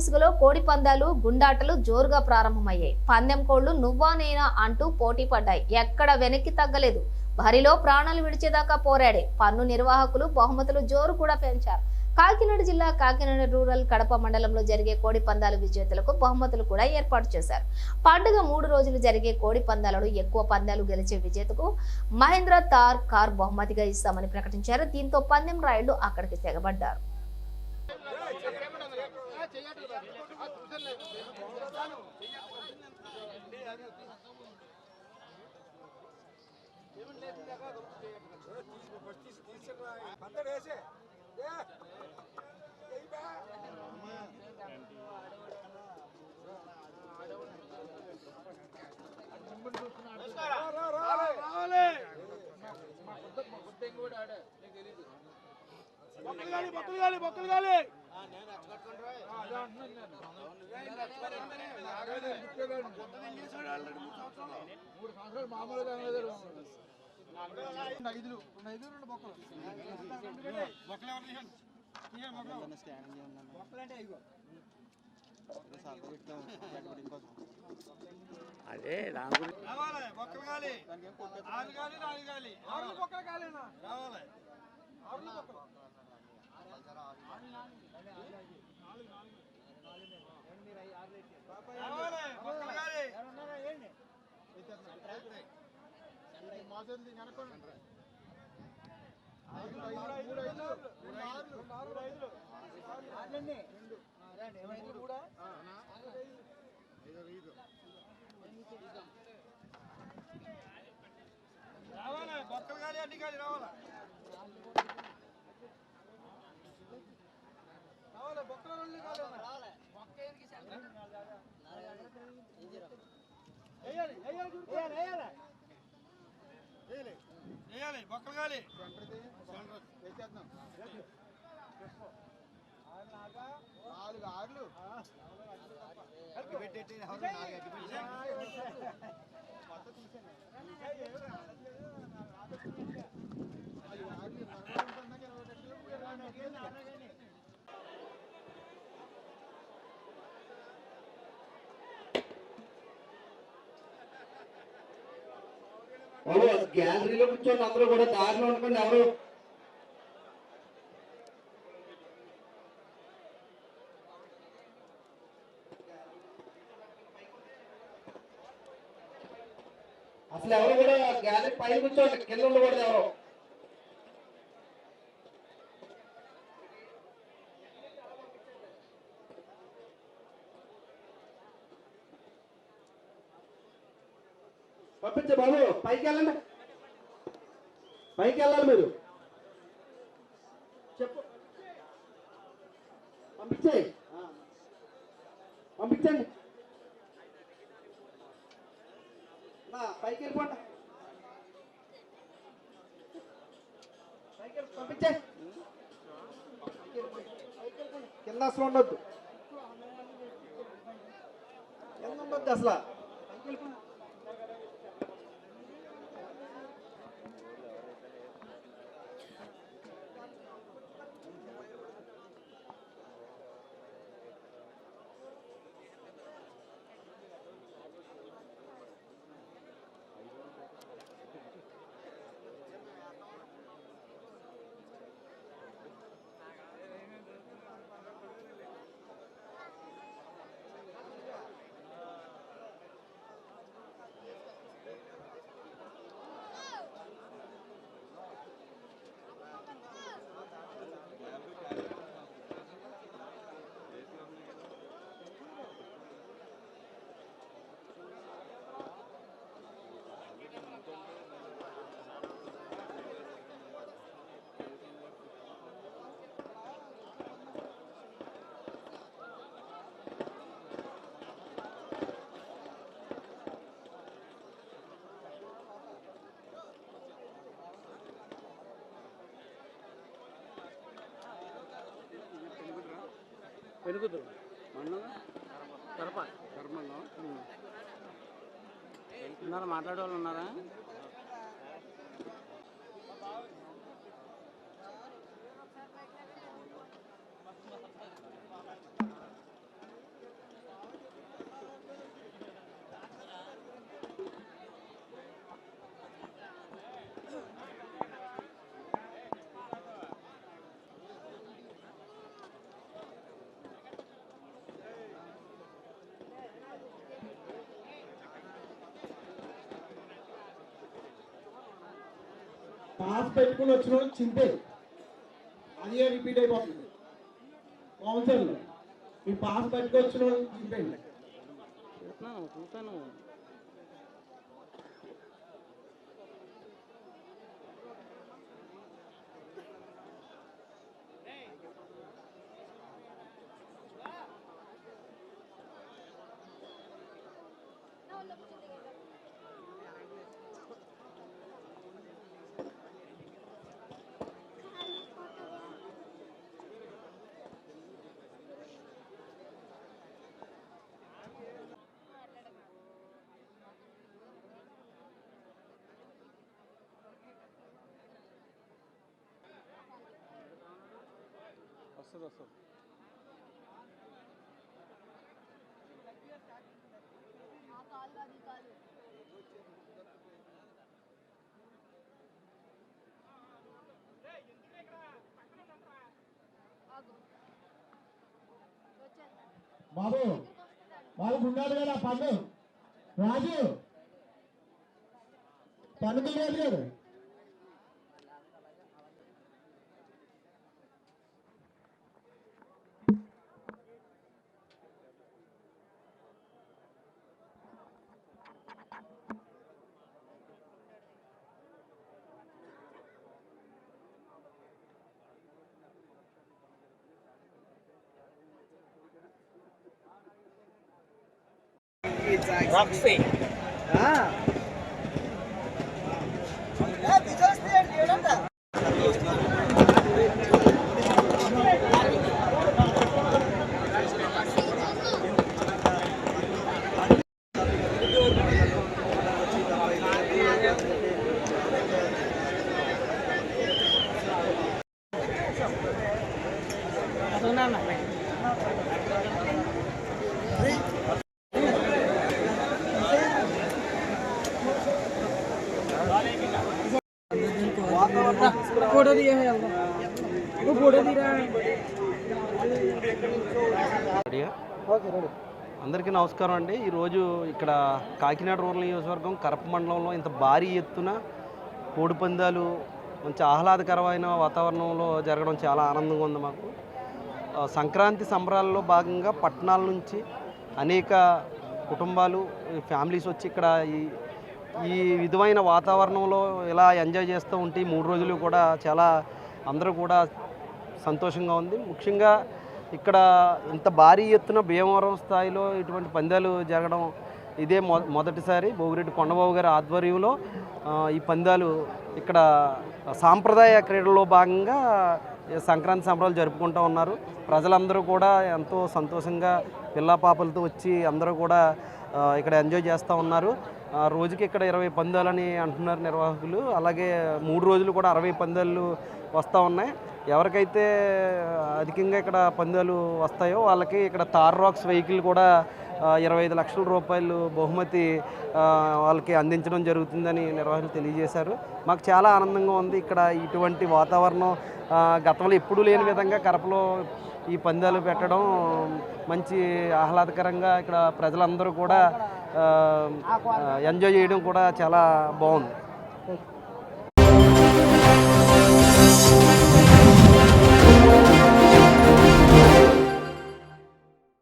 ముసుగులో కోడి పందాలు గుండాటలు జోరుగా ప్రారంభమయ్యాయి. పందెం కోళ్లు నువ్వా నేనా అంటూ పోటీ పడ్డాయి. ఎక్కడ వెనక్కి తగ్గలేదు. బరిలో ప్రాణాలు విడిచేదాకా పోరాడే పన్ను నిర్వాహకులు బహుమతులు జోరు కూడా పెంచారు. కాకినాడ జిల్లా కాకినాడ రూరల్ కడప మండలంలో జరిగే కోడి పందాల విజేతలకు బహుమతులు కూడా ఏర్పాటు చేశారు. పండుగ 3 రోజులు జరిగే కోడి పందాలలో ఎక్కువ పందాలు గెలిచే విజేతకు మహేంద్ర తార్ కార్ బహుమతిగా ఇస్తామని ప్రకటించారు. దీంతో పందెం రాయుళ్లు అక్కడికి తెగబడ్డారు. అదే గ్యాలరీలో కూర్చొని అందరూ కూడా దారిలో ఉండకుండా ఎవరు అసలు ఎవరు కూడా గ్యాలరీ పైన కూర్చోండి, కింద ఉండకూడదు ఎవరు. పంపించే బాబు, పైకి వెళ్ళండి, పైకి వెళ్ళాలి మీరు. చెప్పు, పంపించేయి, పంపించండి, పైకి వెళ్ళిపోండి, పంపించే, కింద అసలు ఉండొద్దు, కింద ఉండొద్దు అసలు, పైకి వెళ్ళిపోండి. పెరుగుతురు మండలం కడప కర్మంలో ఉన్నారా? మాట్లాడే వాళ్ళు ఉన్నారా? పాస్ పెట్టుకుని వచ్చిన వాళ్ళు చింపే అదే రిపీట్ అయిపోతుంది కౌన్సిల్ మీ పాస్ పెట్టుకుని వచ్చిన వాళ్ళు చింపేయండి. చూసాను వస్తుంది. బాబు బాబు గుండాలి కదా పన్ను రాజు పన్ను తీయాలి కదా. फोटो दिया है वो फोटो दी रहा है అందరికీ నమస్కారం అండి. ఈరోజు ఇక్కడ కాకినాడ రూరల్ నియోజకవర్గం కరప మండలంలో ఇంత భారీ ఎత్తున కోడి పందాలు మంచి ఆహ్లాదకరమైన వాతావరణంలో జరగడం చాలా ఆనందంగా ఉంది మాకు. సంక్రాంతి సంబరాల్లో భాగంగా పట్టణాల నుంచి అనేక కుటుంబాలు ఫ్యామిలీస్ వచ్చి ఇక్కడ ఈ విధమైన వాతావరణంలో ఇలా ఎంజాయ్ చేస్తూ ఉంటే 3 రోజులు కూడా చాలా అందరూ కూడా సంతోషంగా ఉంది. ముఖ్యంగా ఇక్కడ ఇంత భారీ ఎత్తున భీమవరం స్థాయిలో ఇటువంటి పందాలు జరగడం ఇదే మొదటిసారి. భోగిరెడ్డి కొండబాబు గారి ఆధ్వర్యంలో ఈ పందాలు ఇక్కడ సాంప్రదాయ క్రీడల్లో భాగంగా సంక్రాంతి సంబరాలు జరుపుకుంటూ ఉన్నారు. ప్రజలందరూ కూడా ఎంతో సంతోషంగా పిల్ల పాపలతో వచ్చి అందరూ కూడా ఇక్కడ ఎంజాయ్ చేస్తూ ఉన్నారు. రోజుకి ఇక్కడ 20 పందాలని అంటున్నారు నిర్వాహకులు. అలాగే 3 రోజులు కూడా 60 పందాలు వస్తూ ఉన్నాయి. ఎవరికైతే అధికంగా ఇక్కడ పందాలు వస్తాయో వాళ్ళకి ఇక్కడ తార్ రాక్స్ వెహికల్ కూడా 25 లక్షల రూపాయలు బహుమతి వాళ్ళకి అందించడం జరుగుతుందని నిర్వాహకులు తెలియజేశారు. మాకు చాలా ఆనందంగా ఉంది. ఇక్కడ ఇటువంటి వాతావరణం గతంలో ఎప్పుడూ లేని విధంగా కరపలో ఈ పందాలు పెట్టడం మంచి ఆహ్లాదకరంగా ఇక్కడ ప్రజలందరూ కూడా ఎంజాయ్ చేయడం కూడా చాలా బాగుంది.